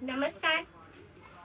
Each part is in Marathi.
नमस्कार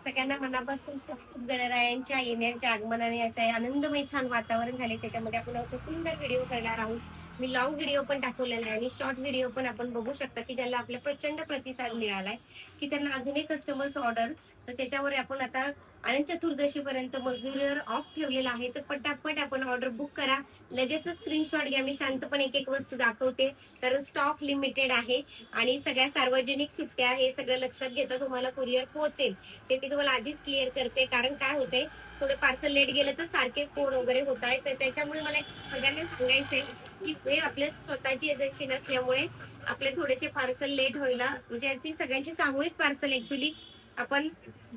सगळ्यांना मनापासून खूप खूप गणरायांच्या येण्याच्या आगमनाने असं आहे आनंदमय छान वातावरण झाले. त्याच्यामध्ये आपण आता सुंदर व्हिडिओ करणार आहोत. मी लॉंग व्हिडिओ पण दाखवलेला आहे आणि शॉर्ट व्हिडिओ पण आपण बघू शकता की ज्याला आपला प्रचंड प्रतिसाद मिळालाय की त्यांना अजूनही कस्टमर्स ऑर्डर. तर त्याच्यावर आपण आता अनंत चतुर्दशी पर्यंत मजुरीवर ऑफ ठेवलेला आहे. तर पटापट आपण ऑर्डर बुक करा. लगेच स्क्रीनशॉट घ्या. मी शांतपणे एक एक वस्तू दाखवते कारण स्टॉक लिमिटेड आहे आणि सगळ्या सार्वजनिक सुट्ट्या हे सगळं लक्षात घेता तुम्हाला कुरिअर पोहोचेल. ते मी तुम्हाला आधीच क्लिअर करते कारण काय होते थोडे पार्सल लेट गेलं तर सारखे फोन वगैरे होत आहे. तर त्याच्यामुळे मला सगळ्यांना सांगायचंय की हे आपल्या स्वतःची एजन्सी नसल्यामुळे आपले थोडेसे पार्सल लेट व्हायला म्हणजे अशी सगळ्यांची सामूहिक पार्सल ऍक्च्युली आपण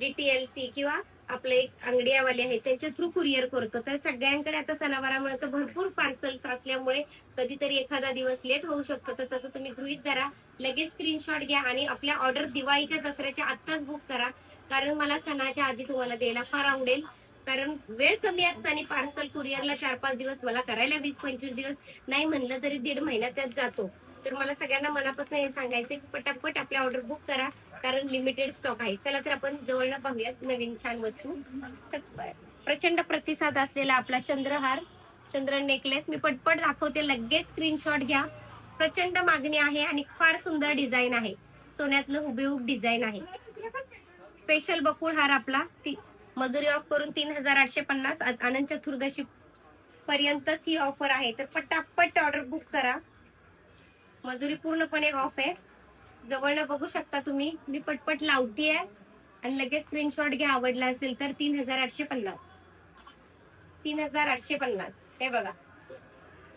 DTLC किंवा आपले अंगडियावाले आहेत त्यांच्या थ्रू कुरिअर करतो. तर सगळ्यांकडे आता सणावारामुळे तर भरपूर पार्सल्स असल्यामुळे कधीतरी एखादा दिवस लेट होऊ शकतो. तर तसं तुम्ही गृहीत धरा. लगेच स्क्रीनशॉट घ्या आणि आपल्या ऑर्डर दिवाळीच्या दसऱ्याच्या आत्ताच बुक करा कारण मला सणाच्या आधी तुम्हाला द्यायला फार आवडेल. कारण वेळ कमी असताना पार्सल कुरिअरला 4-5 दिवस मला करायला 20-25 दिवस नाही म्हणलं तरी 1.5 महिना त्यात जातो. तर मला सगळ्यांना मनापासून हे सांगायचं की पटापट आपल्या ऑर्डर बुक करा कारण लिमिटेड स्टॉक आहे. चला तर आपण जवळनं पाहूयात नवीन छान वस्तू. प्रचंड प्रतिसाद असलेला आपला चंद्रहार चंद्र नेकलेस मी पटपट दाखवते. लगेच स्क्रीनशॉट घ्या. प्रचंड मागणी आहे आणि फार सुंदर डिझाईन आहे. सोन्यातलं हुबेहूब डिझाईन आहे. स्पेशल बकुळ हार आपला मजुरी ऑफ करून 3850 अनंत चतुर्दशी पर्यंतच ही ऑफर आहे. तर पटापट ऑर्डर बुक करा. मजुरी पूर्णपणे ऑफ आहे. जवळनं बघू शकता तुम्ही. मी पटपट लावतीये आणि लगेच स्क्रीनशॉट घ्या आवडला असेल तर 3850 3850 हे बघा.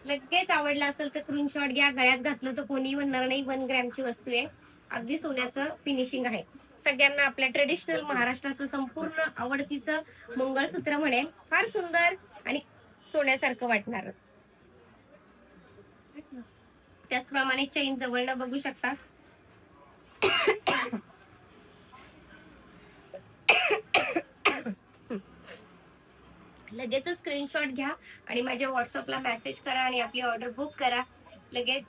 लगेच आवडला असेल तर स्क्रीनशॉट घ्या. गळ्यात घातलं तर कोणी म्हणणार नाही 1 ग्रॅमची वस्तू आहे. अगदी सोन्याचं फिनिशिंग आहे. सगळ्यांना आपल्या ट्रेडिशनल महाराष्ट्राचं संपूर्ण आवडतीचं मंगळसूत्र म्हणेल. फार सुंदर आणि सोन्यासारखं वाटणार. त्याचप्रमाणे चेन जवळनं बघू शकता. लगेच स्क्रीनशॉट घ्या आणि माझ्या व्हॉट्सअपला मेसेज करा आणि आपली ऑर्डर बुक करा लगेच.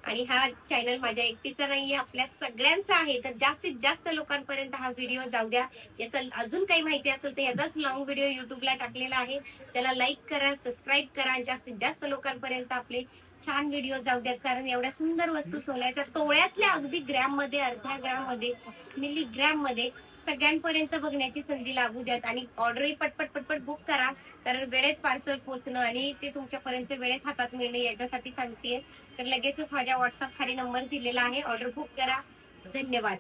आणि हा चॅनल माझ्या एकटीचा नाहीये आपल्या सगळ्यांचा आहे. तर जास्तीत जास्त लोकांपर्यंत हा व्हिडिओ जाऊ द्या. याचा अजून काही माहिती असेल तर याचाच लॉंग व्हिडिओ युट्यूबला टाकलेला आहे. त्याला लाईक करा, सबस्क्राईब करा आणि जास्तीत जास्त लोकांपर्यंत आपले छान व्हिडिओ जाऊ द्यात. कारण एवढ्या सुंदर वस्तू सोन्याच्या तोळ्यातल्या अगदी ग्रॅम मध्ये, अर्ध्या ग्रॅम मध्ये, मिलीग्रॅम मध्ये सगळ्यांपर्यंत बघण्याची संधी लागू द्यात. आणि ऑर्डरही पटपट पटपट बुक करा कारण वेळेत पार्सल पोहोचणं आणि ते तुमच्यापर्यंत वेळेत हातात मिळणं याच्यासाठी सांगतेय. तर लगेचच माझ्या व्हॉट्सअप खाली नंबर दिलेला आहे. ऑर्डर बुक करा. धन्यवाद.